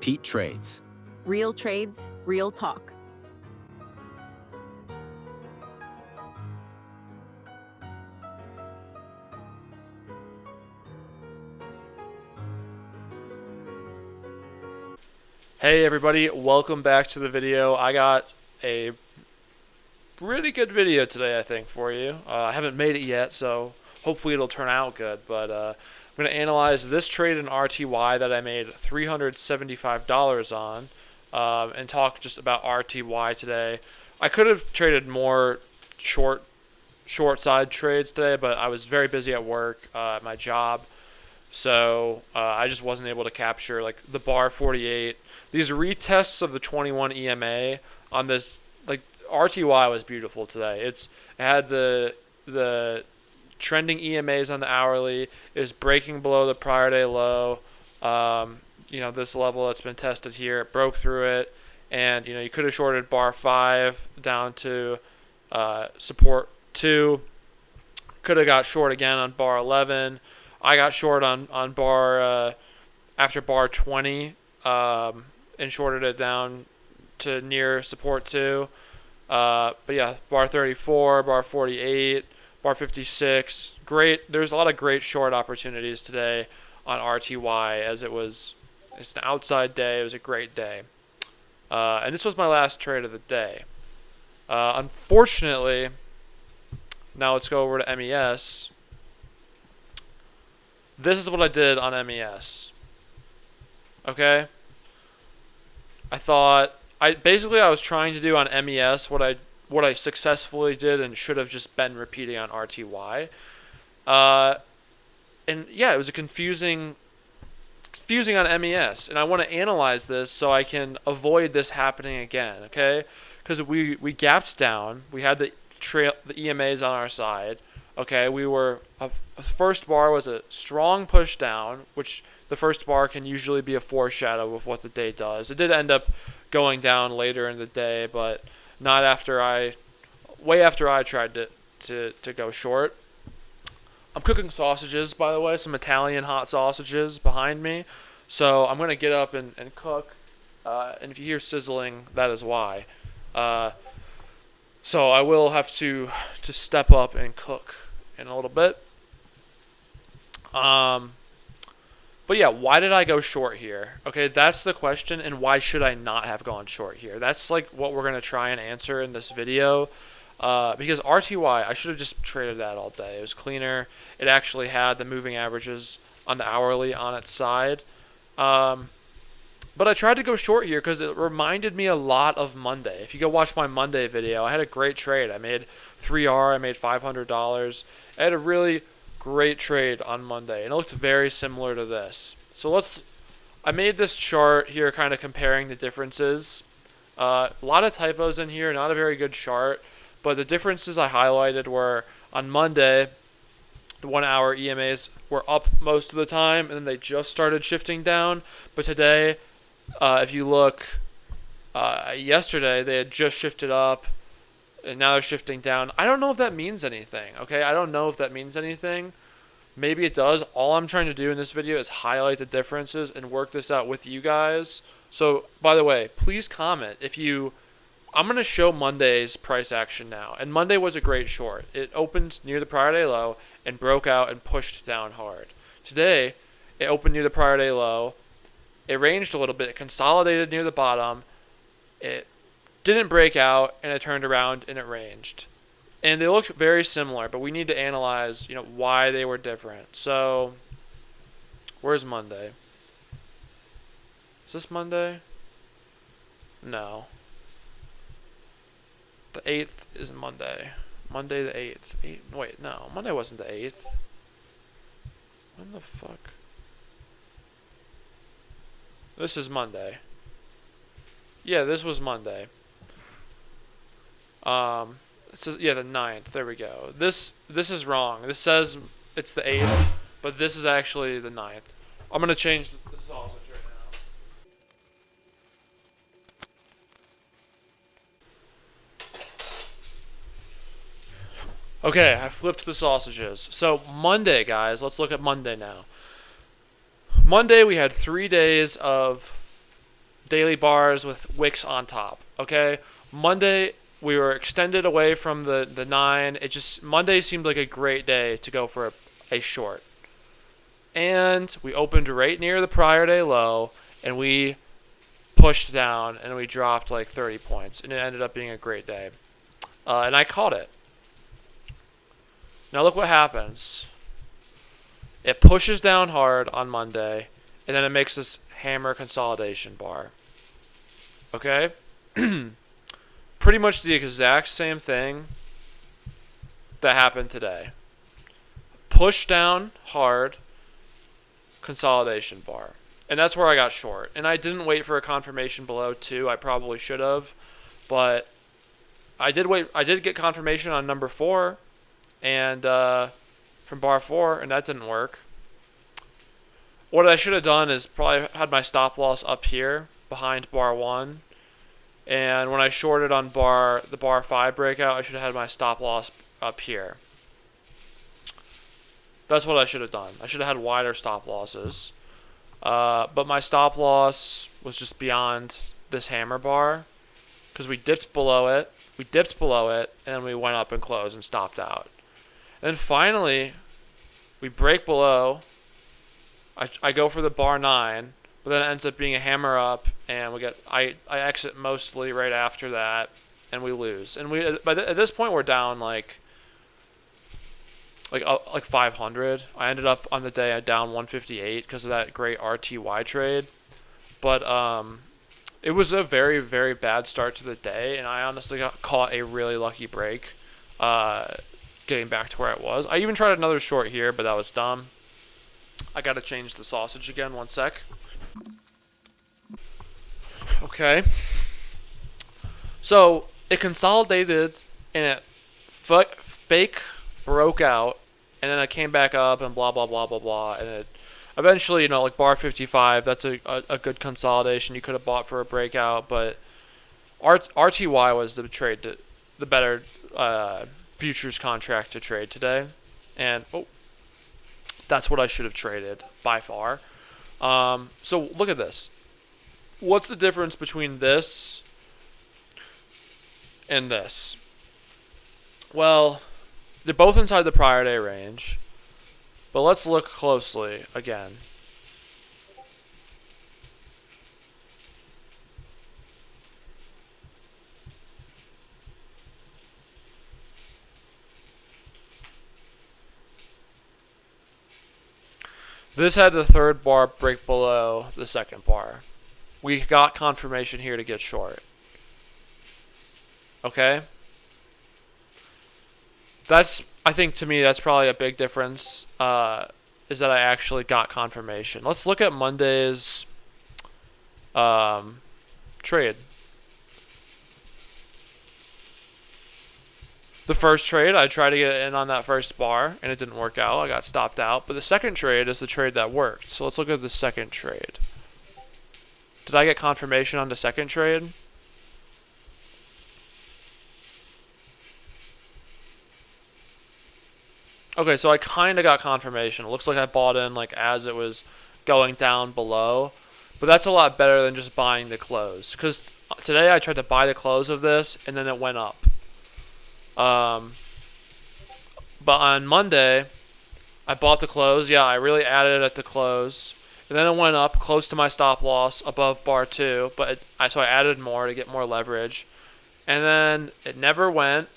repeat trades. Real trades, real talk. Hey everybody, welcome back to the video. I got a pretty good video today, I think, for you. I haven't made it yet, so hopefully it'll turn out good. But I'm going to analyze this trade in RTY that I made $375 on, and talk just about RTY today. I could have traded more short side trades today, but I was very busy at work, at my job. So I just wasn't able to capture like the bar 48. These retests of the 21 EMA on this, like, RTY was beautiful today. It had the trending EMAs on the hourly. It was breaking below the prior day low. This level that's been tested here, it broke through it, and you could have shorted bar 5 down to support 2. Could have got short again on bar 11. I got short on bar after bar 20, and shorted it down to near support 2. But yeah, bar 34, bar 48, bar 56. Great. There's a lot of great short opportunities today on RTY, as it's an outside day. It was a great day. And this was my last trade of the day. Unfortunately, now let's go over to MES. This is what I did on MES. Okay? I was trying to do on MES what I successfully did and should have just been repeating on RTY. And yeah, it was a confusing on MES, and I want to analyze this so I can avoid this happening again, okay? Because we gapped down, we had the EMAs on our side, okay? First bar was a strong push down, which the first bar can usually be a foreshadow of what the day does. It did end up going down later in the day, but not way after I tried to go short. I'm cooking sausages, by the way, some Italian hot sausages behind me. So I'm going to get up and cook, and if you hear sizzling, that is why. So I will have to step up and cook in a little bit. But yeah, why did I go short here? Okay, that's the question, and why should I not have gone short here? That's like what we're going to try and answer in this video. Because RTY, I should have just traded that all day. It was cleaner. It actually had the moving averages on the hourly on its side. But I tried to go short here because it reminded me a lot of Monday. If you go watch my Monday video, I had a great trade. I made 3R. I made $500. I had a really great trade on Monday, and it looked very similar to this. So I made this chart here kind of comparing the differences. A lot of typos in here, not a very good chart, but the differences I highlighted were on Monday, the 1 hour EMAs were up most of the time, and then they just started shifting down. But today, if you look, yesterday they had just shifted up, and now they're shifting down. I don't know if that means anything, okay? I don't know if that means anything. Maybe it does. All I'm trying to do in this video is highlight the differences and work this out with you guys. So, by the way, please comment I'm going to show Monday's price action now. And Monday was a great short. It opened near the prior day low and broke out and pushed down hard. Today, it opened near the prior day low. It ranged a little bit. It consolidated near the bottom. It didn't break out, and it turned around and it ranged. And they look very similar, but we need to analyze, why they were different. So, where's Monday? Is this Monday? No. The 8th is Monday. Monday the 8th. Wait, no. Monday wasn't the 8th. When the fuck? This is Monday. Yeah, this was Monday. It says, yeah, the 9th. There we go. This is wrong. This says it's the 8th, but this is actually the 9th. I'm going to change the sausage right now. Okay, I flipped the sausages. So Monday, guys, let's look at Monday now. Monday we had 3 days of daily bars with wicks on top. Okay, Monday we were extended away from the 9. Monday seemed like a great day to go for a short, and we opened right near the prior day low, and we pushed down and we dropped like 30 points, and it ended up being a great day. And I caught it. Now look what happens. It pushes down hard on Monday, and then it makes this hammer consolidation bar. Okay? Pretty much the exact same thing that happened today. Push down hard, consolidation bar. And that's where I got short. And I didn't wait for a confirmation below 2. I probably should have. But I did wait. I did get confirmation on number 4 and from bar 4, and that didn't work. What I should have done is probably had my stop loss up here behind bar 1. And when I shorted on the bar 5 breakout, I should have had my stop loss up here. That's what I should have done. I should have had wider stop losses. But my stop loss was just beyond this hammer bar because we dipped below it. And then we went up and closed and stopped out. And then finally, we break below. I go for the bar 9, but then it ends up being a hammer up, and I exit mostly right after that, and we lose. And at this point we're down like 500. I ended up on the day down 158 because of that great RTY trade. But it was a very, very bad start to the day, and I honestly got caught a really lucky break getting back to where it was. I even tried another short here, but that was dumb. I got to change the sausage again. 1 sec. Okay. So it consolidated, and it fake broke out, and then it came back up and blah, blah, blah, blah, blah. And it eventually, like bar 55, that's a good consolidation. You could have bought for a breakout, but RTY was the better futures contract to trade today. And that's what I should have traded by far. So look at this. What's the difference between this and this? Well, they're both inside the prior day range, but let's look closely again. This had the third bar break below the second bar. We got confirmation here to get short. Okay? I think to me, that's probably a big difference, is that I actually got confirmation. Let's look at Monday's trade. The first trade, I tried to get in on that first bar, and it didn't work out. I got stopped out. But the second trade is the trade that worked. So let's look at the second trade. Did I get confirmation on the second trade? Okay, so I kind of got confirmation. It looks like I bought in as it was going down below. But that's a lot better than just buying the close. Because today I tried to buy the close of this, and then it went up. But on Monday, I bought the close. Yeah, I really added it at the close. And then it went up close to my stop loss above bar 2. So I added more to get more leverage. And then it never went.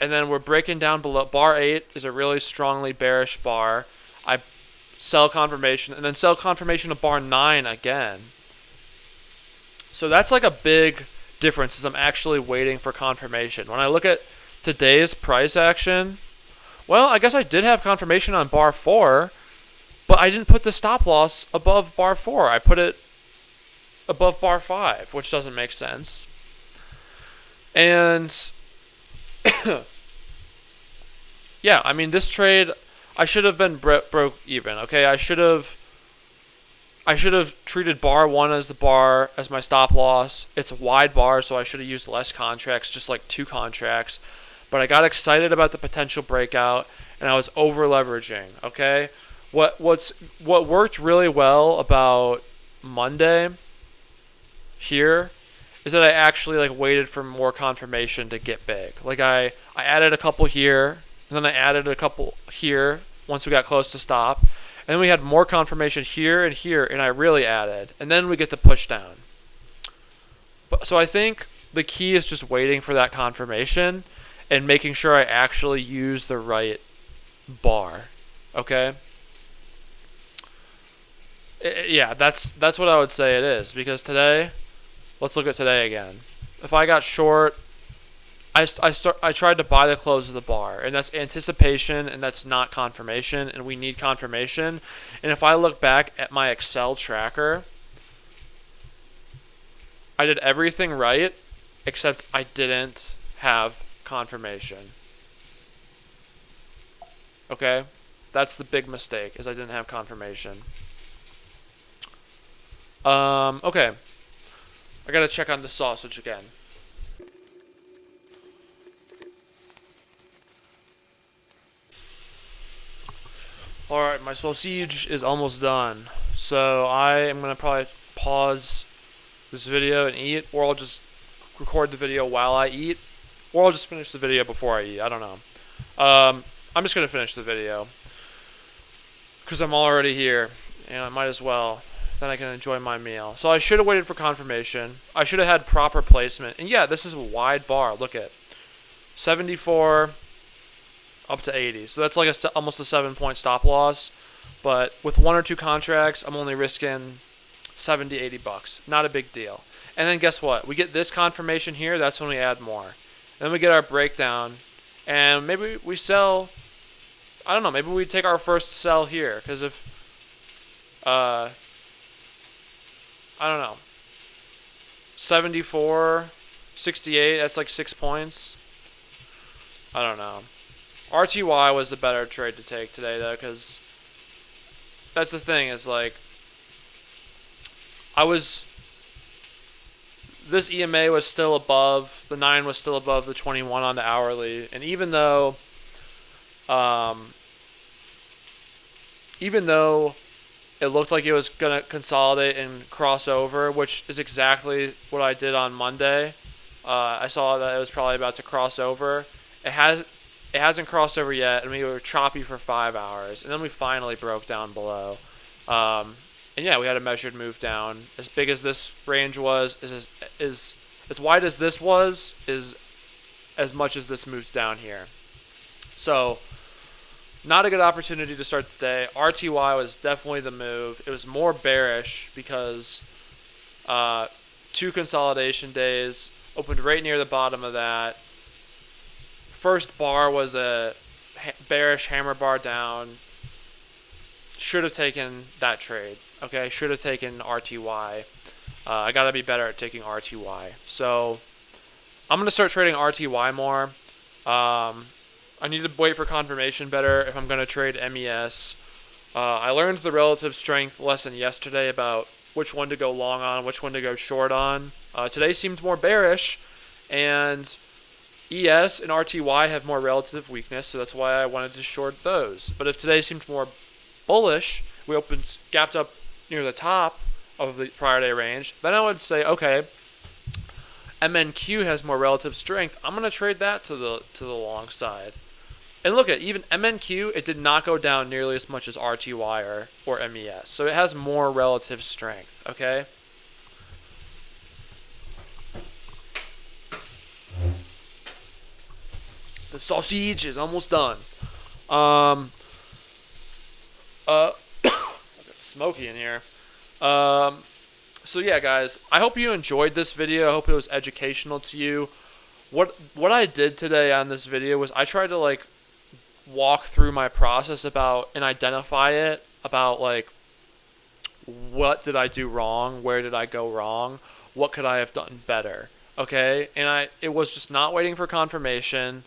And then we're breaking down below. Bar 8 is a really strongly bearish bar. I sell confirmation. And then sell confirmation of bar 9 again. So that's like a big difference, is I'm actually waiting for confirmation. When I look at today's price action, well, I guess I did have confirmation on bar 4, but I didn't put the stop loss above bar 4. I put it above bar 5, which doesn't make sense. And yeah, I mean, this trade, I should have been broke even. Okay, I should have treated bar 1 as as my stop loss. It's a wide bar, so I should have used less contracts, just like 2 contracts. But I got excited about the potential breakout, and I was over leveraging. Okay, what worked really well about Monday here is that I actually like waited for more confirmation to get big. Like I added a couple here, and then I added a couple here once we got close to stop. And then we had more confirmation here, and I really added. And then we get the push down. So I think the key is just waiting for that confirmation and making sure I actually use the right bar. Okay? Yeah, that's what I would say it is. Because today, let's look at today again. If I got short, I tried to buy the close of the bar, and that's anticipation, and that's not confirmation, and we need confirmation. And if I look back at my Excel tracker, I did everything right, except I didn't have confirmation. Okay? That's the big mistake, is I didn't have confirmation. Okay. I gotta check on the sausage again. Alright, my sausage is almost done. So I am going to probably pause this video and eat, or I'll just record the video while I eat, or I'll just finish the video before I eat. I don't know. I'm just going to finish the video because I'm already here, and I might as well. Then I can enjoy my meal. So I should have waited for confirmation. I should have had proper placement. And yeah, this is a wide bar. Look at 74... up to 80. So that's like almost a 7-point stop loss. But with 1 or 2 contracts, I'm only risking 70, 80 bucks. Not a big deal. And then guess what? We get this confirmation here. That's when we add more. And then we get our breakdown. And maybe we sell, I don't know, maybe we take our first sell here. Because if, I don't know, 74, 68, that's like 6 points. I don't know. RTY was the better trade to take today, though, because that's the thing, is like, this EMA was still above, the 9 was still above the 21 on the hourly, and even though it looked like it was going to consolidate and cross over, which is exactly what I did on Monday, I saw that it was probably about to cross over. It hasn't crossed over yet, and we were choppy for 5 hours, and then we finally broke down below. And yeah, we had a measured move down. As big as this range was, is as wide as this was, is as much as this moves down here. So, not a good opportunity to start the day. RTY was definitely the move. It was more bearish because 2 consolidation days, opened right near the bottom of that. First bar was a bearish hammer bar down. Should have taken that trade. Okay, should have taken RTY. I gotta be better at taking RTY. So I'm gonna start trading RTY more. I need to wait for confirmation better if I'm gonna trade MES. I learned the relative strength lesson yesterday about which one to go long on, which one to go short on. Today seemed more bearish, and ES and RTY have more relative weakness, so that's why I wanted to short those. But if today seemed more bullish, we gapped up near the top of the prior day range, then I would say, okay, MNQ has more relative strength. I'm going to trade that to the long side. And look at, even MNQ, it did not go down nearly as much as RTY or MES. So it has more relative strength, okay? The sausage is almost done. It's smoky in here. So yeah, guys, I hope you enjoyed this video. I hope it was educational to you. What I did today on this video was I tried to like walk through my process about and identify it about like what did I do wrong, where did I go wrong, what could I have done better. Okay, and it was just not waiting for confirmation.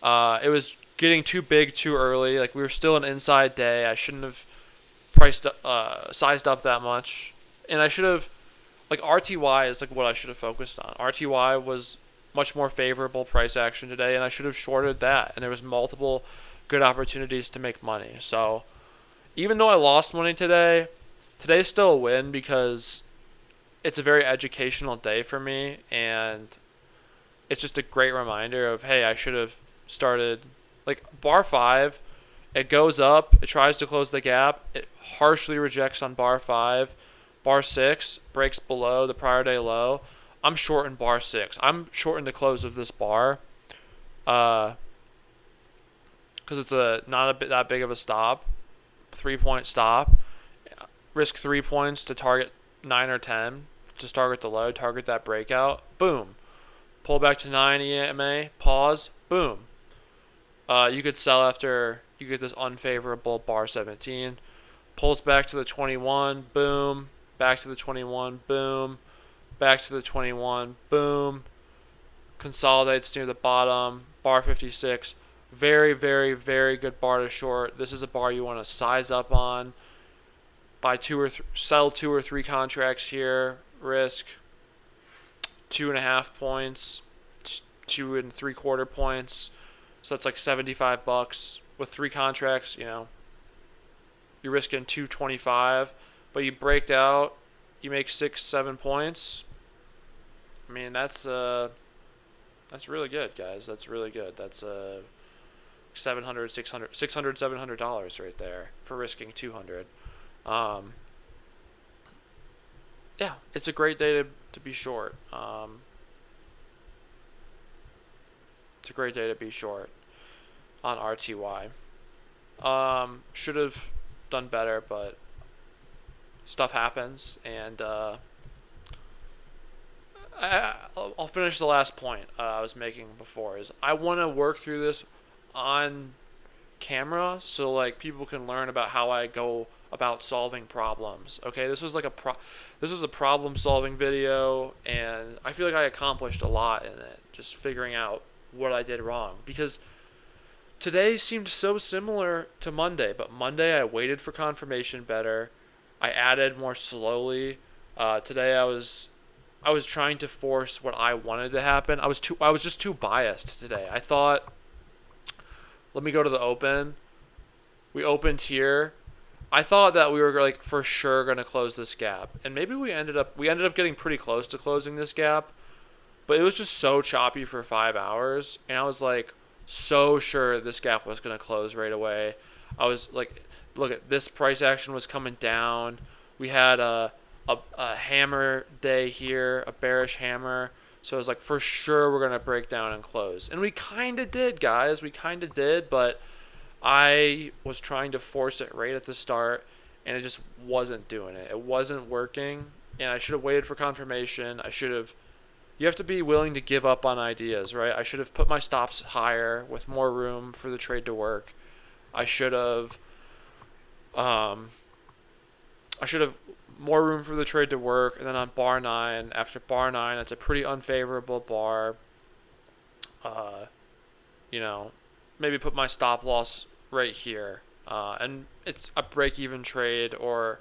It was getting too big too early. Like, we were still an inside day. I shouldn't have sized up that much. And I should have, like, RTY is like what I should have focused on. RTY was much more favorable price action today, and I should have shorted that. And there was multiple good opportunities to make money. So even though I lost money today, today's still a win because it's a very educational day for me, and it's just a great reminder of, hey, I should have started like bar 5. It goes up, it tries to close the gap, it harshly rejects on bar 5. Bar 6 breaks below the prior day low. I'm shorting bar 6. I'm shorting the close of this bar, because it's a not a bit that big of a stop, 3 point stop. Risk 3 points to target 9 or 10, just target the low, target that breakout. Boom. Pull back to 9 EMA, pause, boom. You could sell after you get this unfavorable bar 17. Pulls back to the 21, boom. Back to the 21, boom. Back to the 21, boom. Consolidates near the bottom, bar 56. Very, very, very good bar to short. This is a bar you want to size up on. Buy sell 2 or 3 contracts here. Risk 2.5 points, 2.75 points. So that's like $75 with 3 contracts. You're risking 225, but you break out, you make 6-7 points. I mean, that's really good, guys. That's really good. That's $700, $600, $700 right there for risking 200. Yeah, it's a great day to be short. It's a great day to be short on RTY. Should have done better, but stuff happens, and I'll finish the last point I was making before. Is I want to work through this on camera so like people can learn about how I go about solving problems. Okay, this was a problem solving video, and I feel like I accomplished a lot in it, just figuring out what I did wrong, because today seemed so similar to Monday, but Monday I waited for confirmation better. I added more slowly. Today I was trying to force what I wanted to happen. I was just too biased today. I thought, let me go to the open. We opened here. I thought that we were like for sure going to close this gap, and maybe we ended up getting pretty close to closing this gap, but it was just so choppy for 5 hours, and I was like so sure this gap was going to close right away. I was like, look at this, price action was coming down. We had a hammer day here, a bearish hammer. So I was like, for sure we're going to break down and close. And we kind of did, guys. We kind of did, but I was trying to force it right at the start, and it just wasn't doing it. It wasn't working, and I should have waited for confirmation. You have to be willing to give up on ideas, right? I should have put my stops higher with more room for the trade to work. I should have more room for the trade to work, and then on bar 9, after bar 9, that's a pretty unfavorable bar. Maybe put my stop loss right here, and it's a break-even trade, or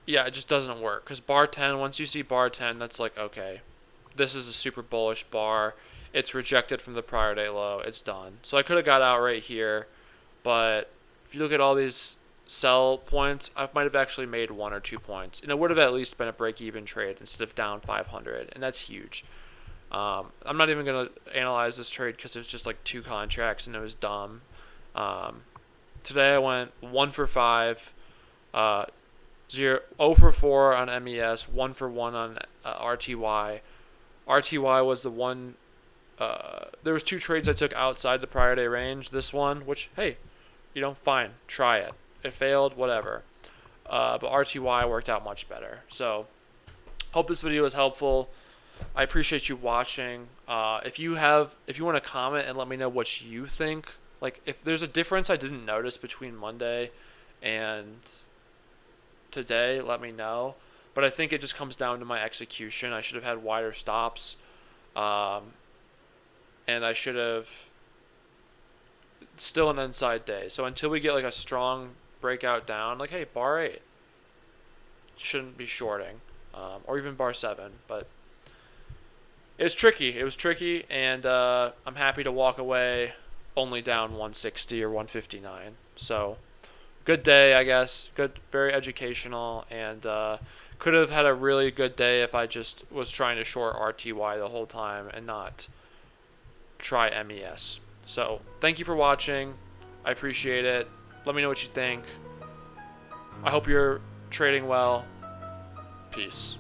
it just doesn't work, because bar 10, once you see bar 10, that's like, okay, this is a super bullish bar. It's rejected from the prior day low. It's done. So I could have got out right here, but if you look at all these sell points, I might have actually made 1 or 2 points, and it would have at least been a break-even trade instead of down 500, and that's huge. I'm not even going to analyze this trade because it was just like 2 contracts and it was dumb. Today I went 1 for 5, 0 for 4 on MES, 1 for 1 on RTY. RTY was the one. There was 2 trades I took outside the prior day range. This one, which, hey, fine, try it. It failed, whatever. But RTY worked out much better. So, hope this video was helpful. I appreciate you watching. If you want to comment and let me know what you think, like if there's a difference I didn't notice between Monday and today, let me know. But I think it just comes down to my execution. I should have had wider stops, and I should have still an inside day. So until we get like a strong breakout down, like, hey, bar 8 shouldn't be shorting, or even bar 7, but it was tricky, and I'm happy to walk away only down 160 or 159. So, good day, I guess. Good, very educational, and could have had a really good day if I just was trying to short RTY the whole time and not try MES. So thank you for watching. I appreciate it. Let me know what you think. I hope you're trading well. Peace.